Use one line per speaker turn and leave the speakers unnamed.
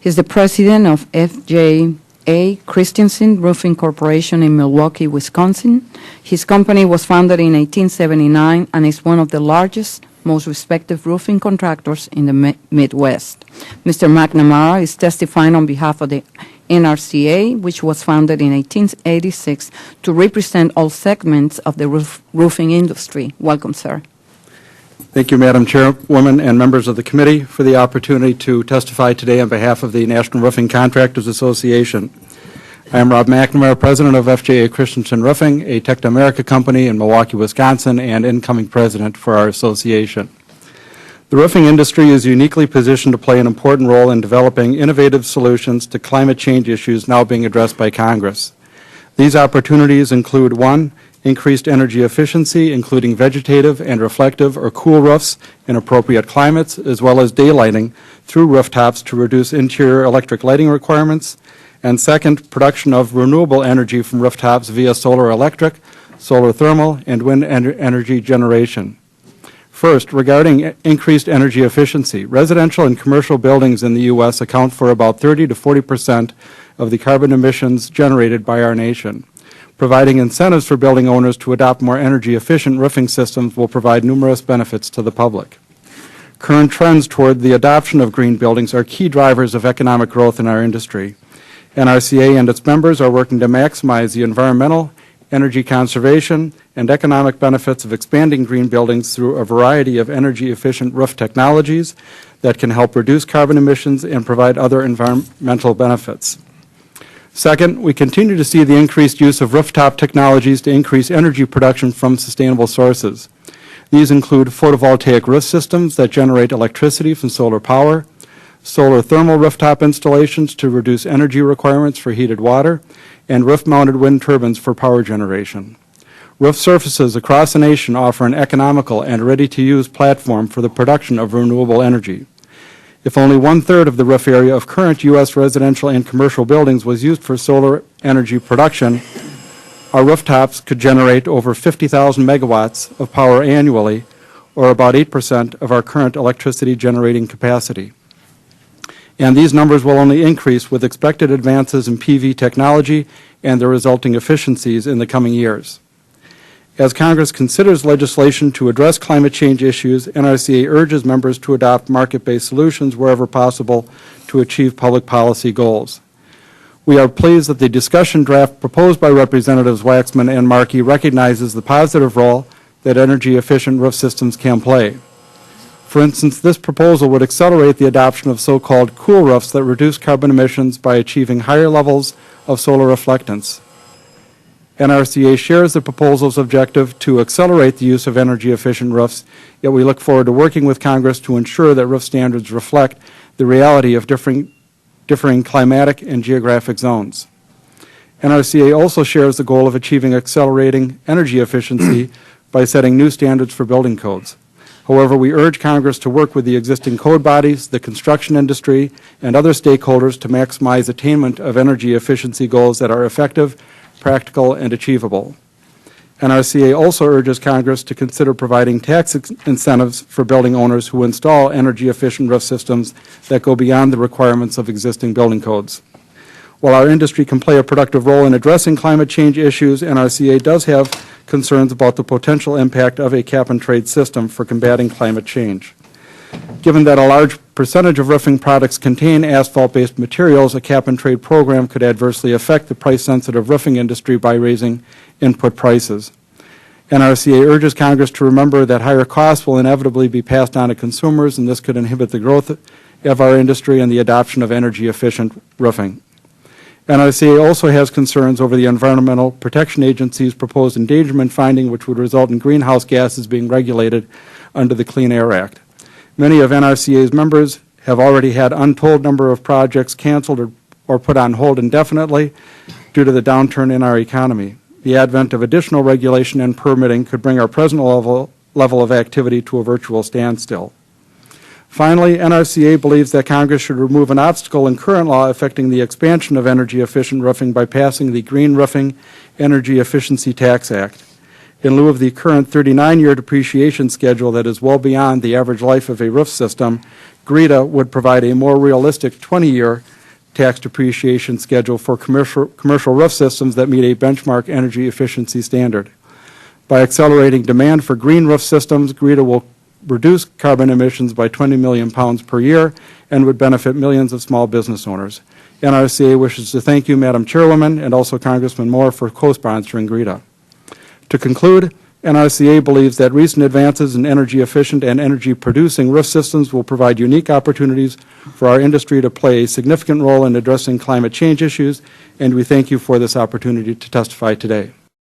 He's the president of F.J.A. Christiansen Roofing Corporation in Milwaukee, Wisconsin. His company was founded in 1879 and is one of the largest, most respected roofing contractors in the Midwest. Mr. McNamara is testifying on behalf of the NRCA, which was founded in 1886 to represent all segments of the roofing industry. Welcome, sir.
Thank you, Madam Chairwoman and members of the committee, for the opportunity to testify today on behalf of the National Roofing Contractors Association. I am Rob McNamara, president of F.J.A. Christiansen Roofing, a Tech America company in Milwaukee, Wisconsin, and incoming president for our association. The roofing industry is uniquely positioned to play an important role in developing innovative solutions to climate change issues now being addressed by Congress. These opportunities include: 1, increased energy efficiency, including vegetative and reflective or cool roofs in appropriate climates, as well as daylighting through rooftops to reduce interior electric lighting requirements; and 2nd, production of renewable energy from rooftops via solar electric, solar thermal, and wind energy generation. First, regarding increased energy efficiency, residential and commercial buildings in the U.S. account for about 30 to 40% of the carbon emissions generated by our nation. Providing incentives for building owners to adopt more energy-efficient roofing systems will provide numerous benefits to the public. Current trends toward the adoption of green buildings are key drivers of economic growth in our industry. NRCA and its members are working to maximize the environmental, energy conservation, and economic benefits of expanding green buildings through a variety of energy-efficient roof technologies that can help reduce carbon emissions and provide other environmental benefits. Second, we continue to see the increased use of rooftop technologies to increase energy production from sustainable sources. These include photovoltaic roof systems that generate electricity from solar power, solar thermal rooftop installations to reduce energy requirements for heated water, and roof-mounted wind turbines for power generation. Roof surfaces across the nation offer an economical and ready-to-use platform for the production of renewable energy. If only 1/3 of the roof area of current U.S. residential and commercial buildings was used for solar energy production, our rooftops could generate over 50,000 megawatts of power annually, or about 8% of our current electricity generating capacity. And these numbers will only increase with expected advances in PV technology and the resulting efficiencies in the coming years. As Congress considers legislation to address climate change issues, NRCA urges members to adopt market-based solutions wherever possible to achieve public policy goals. We are pleased that the discussion draft proposed by Representatives Waxman and Markey recognizes the positive role that energy-efficient roof systems can play. For instance, this proposal would accelerate the adoption of so-called cool roofs that reduce carbon emissions by achieving higher levels of solar reflectance. NRCA shares the proposal's objective to accelerate the use of energy-efficient roofs, yet we look forward to working with Congress to ensure that roof standards reflect the reality of differing climatic and geographic zones. NRCA also shares the goal of achieving accelerating energy efficiency by setting new standards for building codes. However, we urge Congress to work with the existing code bodies, the construction industry, and other stakeholders to maximize attainment of energy efficiency goals that are effective, practical, and achievable. NRCA also urges Congress to consider providing tax incentives for building owners who install energy-efficient roof systems that go beyond the requirements of existing building codes. While our industry can play a productive role in addressing climate change issues, NRCA does have concerns about the potential impact of a cap-and-trade system for combating climate change. Given that a large percentage of roofing products contain asphalt-based materials, a cap-and-trade program could adversely affect the price-sensitive roofing industry by raising input prices. NRCA urges Congress to remember that higher costs will inevitably be passed on to consumers, and this could inhibit the growth of our industry and the adoption of energy-efficient roofing. NRCA also has concerns over the Environmental Protection Agency's proposed endangerment finding, which would result in greenhouse gases being regulated under the Clean Air Act. Many of NRCA's members have already had untold number of projects canceled or put on hold indefinitely due to the downturn in our economy. The advent of additional regulation and permitting could bring our present level of activity to a virtual standstill. Finally, NRCA believes that Congress should remove an obstacle in current law affecting the expansion of energy-efficient roofing by passing the Green Roofing Energy Efficiency Tax Act. In lieu of the current 39-year depreciation schedule that is well beyond the average life of a roof system, GRETA would provide a more realistic 20-year tax depreciation schedule for commercial roof systems that meet a benchmark energy efficiency standard. By accelerating demand for green roof systems, GRETA will reduce carbon emissions by 20 million pounds per year and would benefit millions of small business owners. NRCA wishes to thank you, Madam Chairwoman, and also Congressman Moore for co-sponsoring GRETA. To conclude, NRCA believes that recent advances in energy-efficient and energy-producing roof systems will provide unique opportunities for our industry to play a significant role in addressing climate change issues, and we thank you for this opportunity to testify today.